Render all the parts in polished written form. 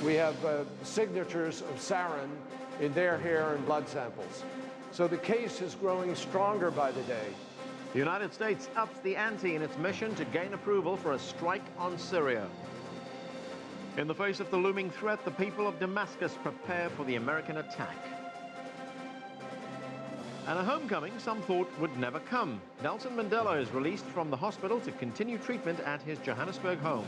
We have signatures of sarin in their hair and blood samples. So the case is growing stronger by the day. The United States ups the ante in its mission to gain approval for a strike on Syria. In the face of the looming threat, the people of Damascus prepare for the American attack. And a homecoming some thought would never come. Nelson Mandela is released from the hospital to continue treatment at his Johannesburg home.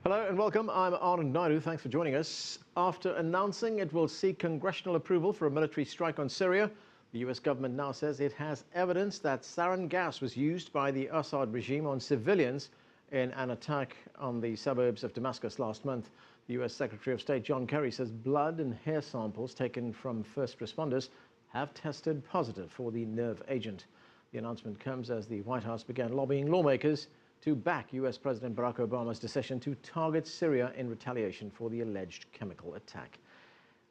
Hello and welcome. I'm Anand Naidoo. Thanks for joining us. After announcing it will seek congressional approval for a military strike on Syria, the US government now says it has evidence that sarin gas was used by the Assad regime on civilians in an attack on the suburbs of Damascus last month. The US Secretary of State John Kerry says blood and hair samples taken from first responders have tested positive for the nerve agent. The announcement comes as the White House began lobbying lawmakers to back US President Barack Obama's decision to target Syria in retaliation for the alleged chemical attack.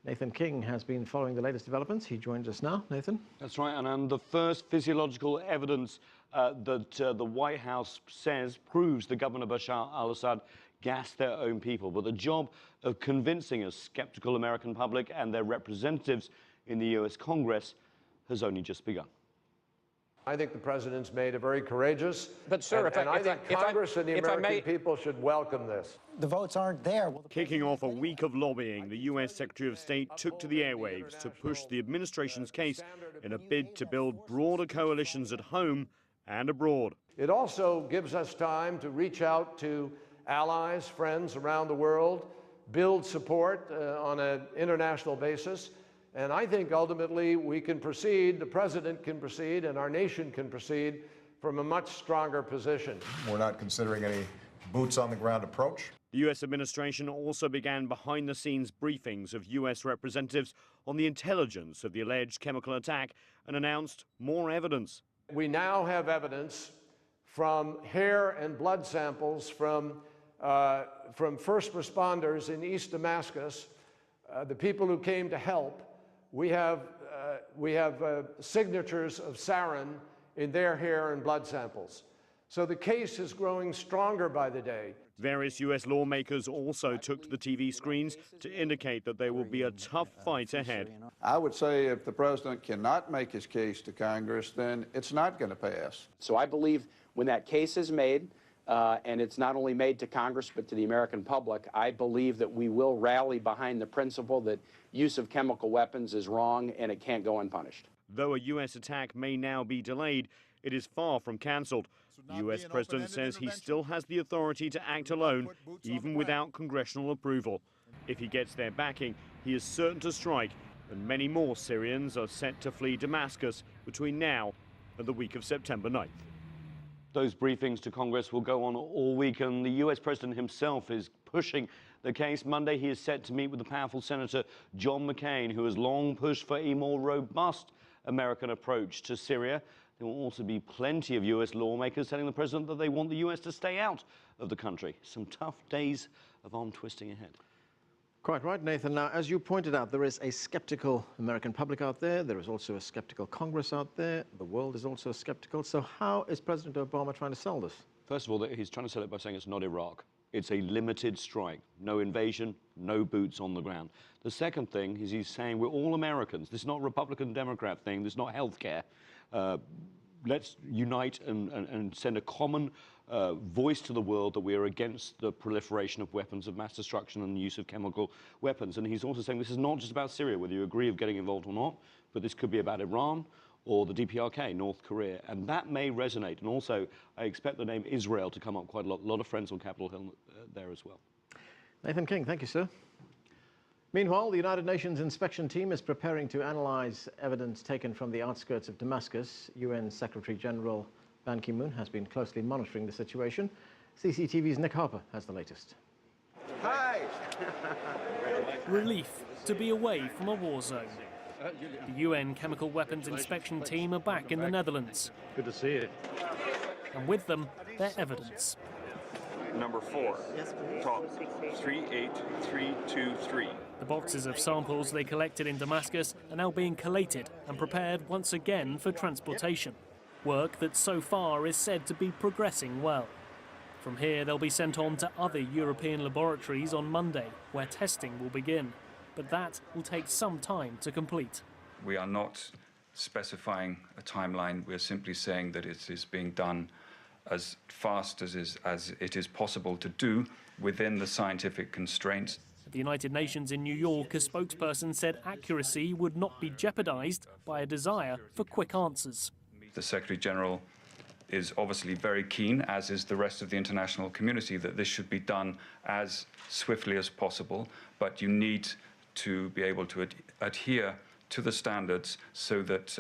Nathan King has been following the latest developments. He joins us now. Nathan? That's right, and the first physiological evidence that the White House says proves that Governor Bashar al-Assad gassed their own people. But the job of convincing a skeptical American public and their representatives in the US Congress has only just begun. I think the president's made a very courageous, but sir, and I think Congress and the American people should welcome this. The votes aren't there. Kicking off a week of lobbying, the US Secretary of State took to the airwaves to push the administration's case in a bid to build broader coalitions at home and abroad. It also gives us time to reach out to allies, friends around the world, build support on an international basis. And I think ultimately we can proceed, the president can proceed, and our nation can proceed from a much stronger position. We're not considering any boots on the ground approach. The US administration also began behind-the-scenes briefings of US representatives on the intelligence of the alleged chemical attack and announced more evidence. We now have evidence from hair and blood samples from first responders in East Damascus, the people who came to help. We have signatures of sarin in their hair and blood samples. So the case is growing stronger by the day. Various US lawmakers also took to the TV screens to indicate that there will be a tough fight ahead. I would say if the president cannot make his case to Congress, then it's not going to pass. So I believe when that case is made, and it's not only made to Congress but to the American public, I believe that we will rally behind the principle that use of chemical weapons is wrong and it can't go unpunished. Though a US attack may now be delayed, it is far from cancelled. The US president says he still has the authority to act alone, even without congressional approval. If he gets their backing, he is certain to strike, and many more Syrians are set to flee Damascus between now and the week of September 9th. Those briefings to Congress will go on all week, and the US president himself is pushing the case. Monday, he is set to meet with the powerful Senator John McCain, who has long pushed for a more robust American approach to Syria. There will also be plenty of US lawmakers telling the president that they want the US to stay out of the country. Some tough days of arm twisting ahead. Quite right, Nathan. Now, as you pointed out, there is a skeptical American public out there. There is also a skeptical Congress out there. The world is also skeptical. So how is President Obama trying to sell this? First of all, he's trying to sell it by saying it's not Iraq. It's a limited strike. No invasion, no boots on the ground. The second thing is he's saying we're all Americans. This is not a Republican-Democrat thing. This is not health care. Let's unite and send a common voice to the world that we are against the proliferation of weapons of mass destruction and the use of chemical weapons. And he's also saying this is not just about Syria, whether you agree of getting involved or not, but this could be about Iran or the DPRK, North Korea. And that may resonate. And also, I expect the name Israel to come up quite a lot. A lot of friends on Capitol Hill there as well. Nathan King, thank you, sir. Meanwhile, the United Nations inspection team is preparing to analyze evidence taken from the outskirts of Damascus. UN Secretary General Ban Ki-moon has been closely monitoring the situation. CCTV's Nick Harper has the latest. Hi! Relief to be away from a war zone. The UN Chemical Weapons Inspection Team are back in the Netherlands. Good to see you. And with them, their evidence. Number 4, top 38323. The boxes of samples they collected in Damascus are now being collated and prepared once again for transportation. Work that so far is said to be progressing well. From here, they'll be sent on to other European laboratories on Monday, where testing will begin. But that will take some time to complete. We are not specifying a timeline. We're simply saying that it is being done as fast as it is possible to do within the scientific constraints. At the United Nations in New York, a spokesperson said accuracy would not be jeopardized by a desire for quick answers. The Secretary General is obviously very keen, as is the rest of the international community, that this should be done as swiftly as possible, but you need to be able to adhere to the standards so that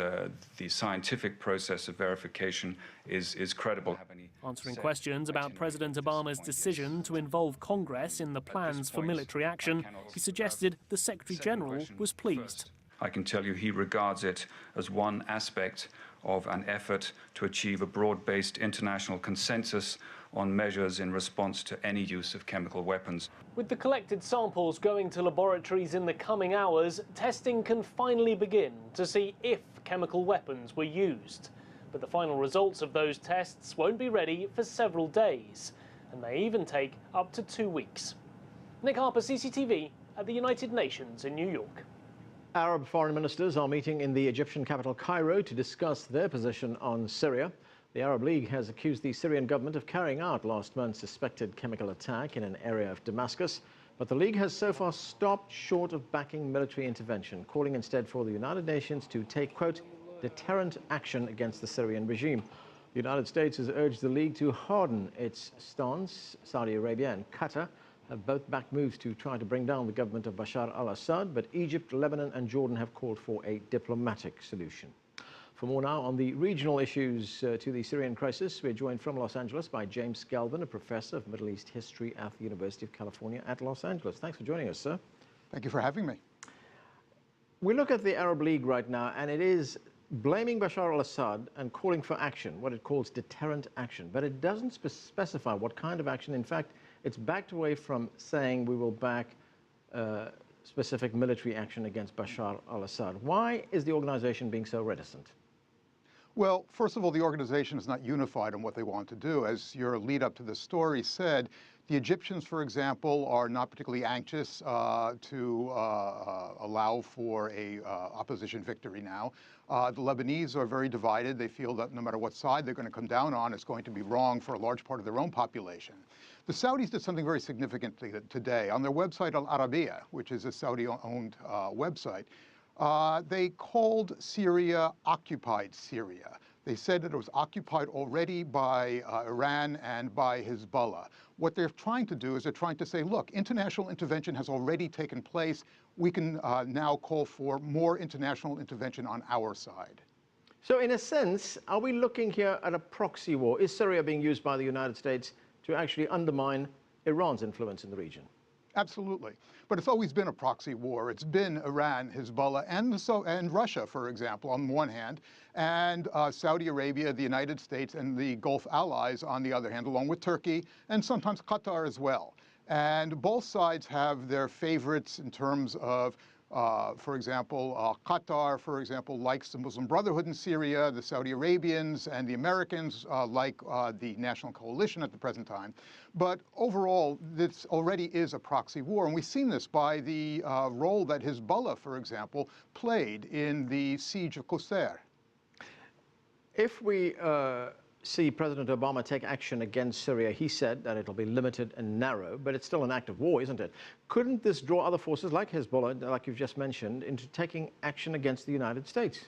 the scientific process of verification is credible. Answering questions about President Obama's decision to involve Congress in the plans for military action, he suggested the Secretary General was pleased. I can tell you he regards it as one aspect of an effort to achieve a broad-based international consensus on measures in response to any use of chemical weapons. With the collected samples going to laboratories in the coming hours, testing can finally begin to see if chemical weapons were used. But the final results of those tests won't be ready for several days, and may even take up to 2 weeks. Nick Harper, CCTV, at the United Nations in New York. Arab foreign ministers are meeting in the Egyptian capital Cairo to discuss their position on Syria. The Arab League has accused the Syrian government of carrying out last month's suspected chemical attack in an area of Damascus, but the League has so far stopped short of backing military intervention, calling instead for the United Nations to take, quote, deterrent action against the Syrian regime. The United States has urged the League to harden its stance. Saudi Arabia and Qatar have both backed moves to try to bring down the government of Bashar al-Assad, but Egypt, Lebanon and Jordan have called for a diplomatic solution. For more now on the regional issues to the Syrian crisis, we're joined from Los Angeles by James Galvin, a professor of Middle East history at the University of California at Los Angeles. Thanks for joining us, sir. Thank you for having me. We look at the Arab League right now, and it is blaming Bashar al-Assad and calling for action, what it calls deterrent action, but it doesn't specify what kind of action. In fact, it's backed away from saying we will back specific military action against Bashar al-Assad. Why is the organization being so reticent? Well, first of all, the organization is not unified on what they want to do. As your lead-up to the story said, the Egyptians, for example, are not particularly anxious to allow for a opposition victory now. The Lebanese are very divided. They feel that no matter what side they're going to come down on, it's going to be wrong for a large part of their own population. The Saudis did something very significant today. On their website, Al Arabiya, which is a Saudi-owned website, they called Syria occupied Syria. They said that it was occupied already by Iran and by Hezbollah. What they're trying to do is they're trying to say, look, international intervention has already taken place. We can now call for more international intervention on our side. So in a sense, are we looking here at a proxy war? Is Syria being used by the United States to actually undermine Iran's influence in the region? Absolutely. But it's always been a proxy war. It's been Iran, Hezbollah, and Russia, for example, on one hand, and Saudi Arabia, the United States, and the Gulf allies on the other hand, along with Turkey, and sometimes Qatar as well. And both sides have their favorites in terms of, for example, Qatar, for example, likes the Muslim Brotherhood in Syria. The Saudi Arabians and the Americans like the National Coalition at the present time. But overall, this already is a proxy war. And we've seen this by the role that Hezbollah, for example, played in the siege of Qusayr. If we see President Obama take action against Syria, he said that it'll be limited and narrow, but it's still an act of war, isn't it? Couldn't this draw other forces like Hezbollah, like you've just mentioned, into taking action against the United States?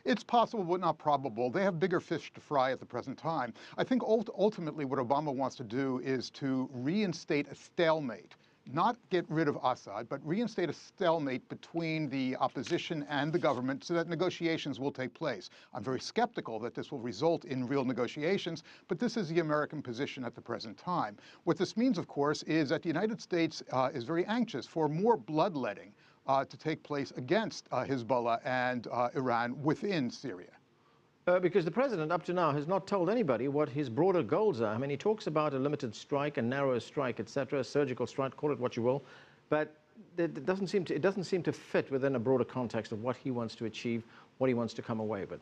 It's possible, but not probable. They have bigger fish to fry at the present time. I think ultimately what Obama wants to do is to reinstate a stalemate. Not get rid of Assad, but reinstate a stalemate between the opposition and the government so that negotiations will take place. I'm very skeptical that this will result in real negotiations, but this is the American position at the present time. What this means, of course, is that the United States is very anxious for more bloodletting to take place against Hezbollah and Iran within Syria. Because the president, up to now, has not told anybody what his broader goals are. I mean, he talks about a limited strike, a narrow strike, etc., a surgical strike, call it what you will. But it doesn't seem to fit within a broader context of what he wants to achieve, what he wants to come away with.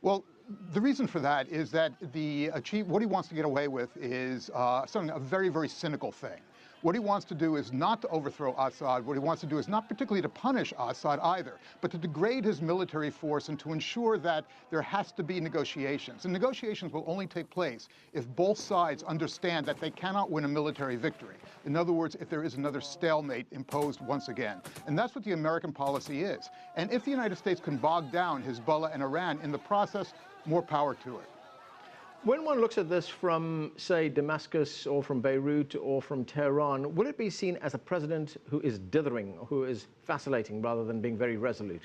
Well, the reason for that is that what he wants to get away with is a very, very cynical thing. What he wants to do is not to overthrow Assad. What he wants to do is not particularly to punish Assad either, but to degrade his military force and to ensure that there has to be negotiations. And negotiations will only take place if both sides understand that they cannot win a military victory. In other words, if there is another stalemate imposed once again. And that's what the American policy is. And if the United States can bog down Hezbollah and Iran in the process, more power to it. When one looks at this from, say, Damascus or from Beirut or from Tehran, would it be seen as a president who is dithering, who is vacillating rather than being very resolute?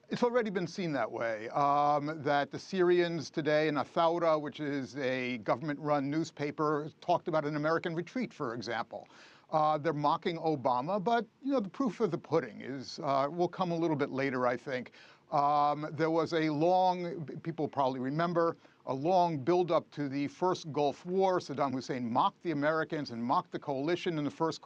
It's already been seen that way, that the Syrians today in Thawra, which is a government-run newspaper, talked about an American retreat, for example. They're mocking Obama, but the proof of the pudding will come a little bit later, I think. There was a long, people probably remember, a long build-up to the first Gulf War. Saddam Hussein mocked the Americans and mocked the coalition in the first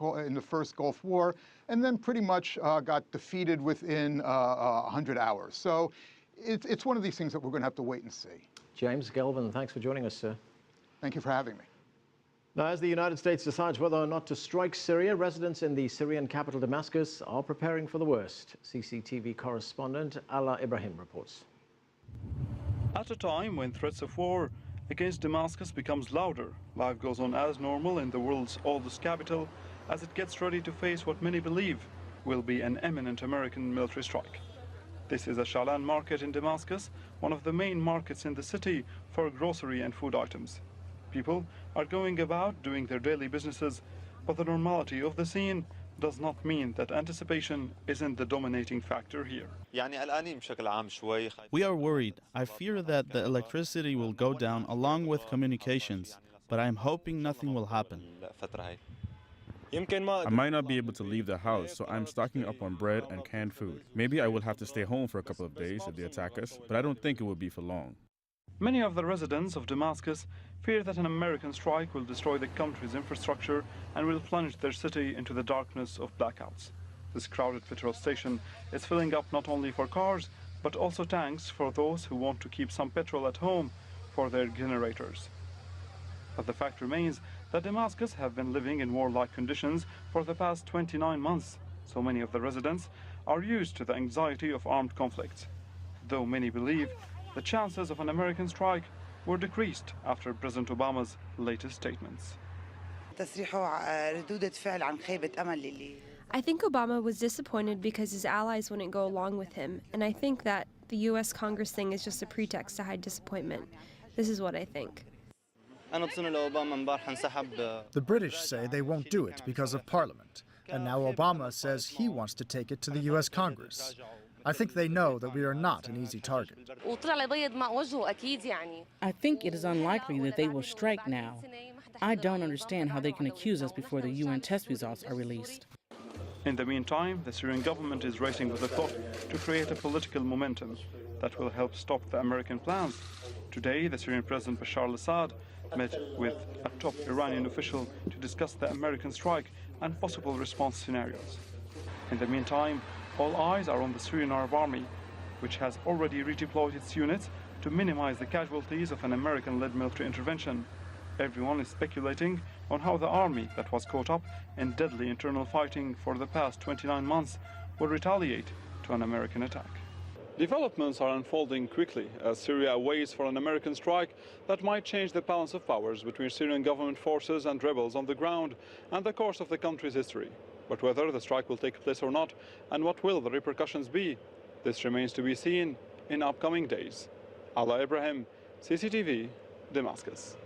Gulf War, and then pretty much got defeated within 100 hours. So it's one of these things that we're going to have to wait and see. James Gelvin, thanks for joining us, sir. Thank you for having me. Now, as the United States decides whether or not to strike Syria, residents in the Syrian capital Damascus are preparing for the worst. CCTV correspondent Alaa Ebrahim reports. At a time when threats of war against Damascus becomes louder, life goes on as normal in the world's oldest capital as it gets ready to face what many believe will be an imminent American military strike. This is a Shalan market in Damascus, one of the main markets in the city for grocery and food items. People are going about doing their daily businesses, but the normality of the scene does not mean that anticipation isn't the dominating factor here. We are worried. I fear that the electricity will go down along with communications, but I am hoping nothing will happen. I might not be able to leave the house, so I'm stocking up on bread and canned food. Maybe I will have to stay home for a couple of days if they attack us, but I don't think it will be for long. Many of the residents of Damascus fear that an American strike will destroy the country's infrastructure and will plunge their city into the darkness of blackouts. This crowded petrol station is filling up not only for cars, but also tanks for those who want to keep some petrol at home for their generators. But the fact remains that Damascus have been living in warlike conditions for the past 29 months, so many of the residents are used to the anxiety of armed conflicts. Though many believe the chances of an American strike were decreased after President Obama's latest statements. I think Obama was disappointed because his allies wouldn't go along with him, and I think that the U.S. Congress thing is just a pretext to hide disappointment. This is what I think. The British say they won't do it because of Parliament, and now Obama says he wants to take it to the U.S. Congress. I think they know that we are not an easy target. I think it is unlikely that they will strike now. I don't understand how they can accuse us before the UN test results are released. In the meantime, the Syrian government is racing with the clock to create a political momentum that will help stop the American plans. Today, the Syrian President Bashar al-Assad met with a top Iranian official to discuss the American strike and possible response scenarios. In the meantime, all eyes are on the Syrian Arab Army, which has already redeployed its units to minimize the casualties of an American-led military intervention. Everyone is speculating on how the army that was caught up in deadly internal fighting for the past 29 months will retaliate to an American attack. Developments are unfolding quickly as Syria waits for an American strike that might change the balance of powers between Syrian government forces and rebels on the ground and the course of the country's history. But whether the strike will take place or not, and what will the repercussions be, this remains to be seen in upcoming days. Alaa Ebrahim, CCTV, Damascus.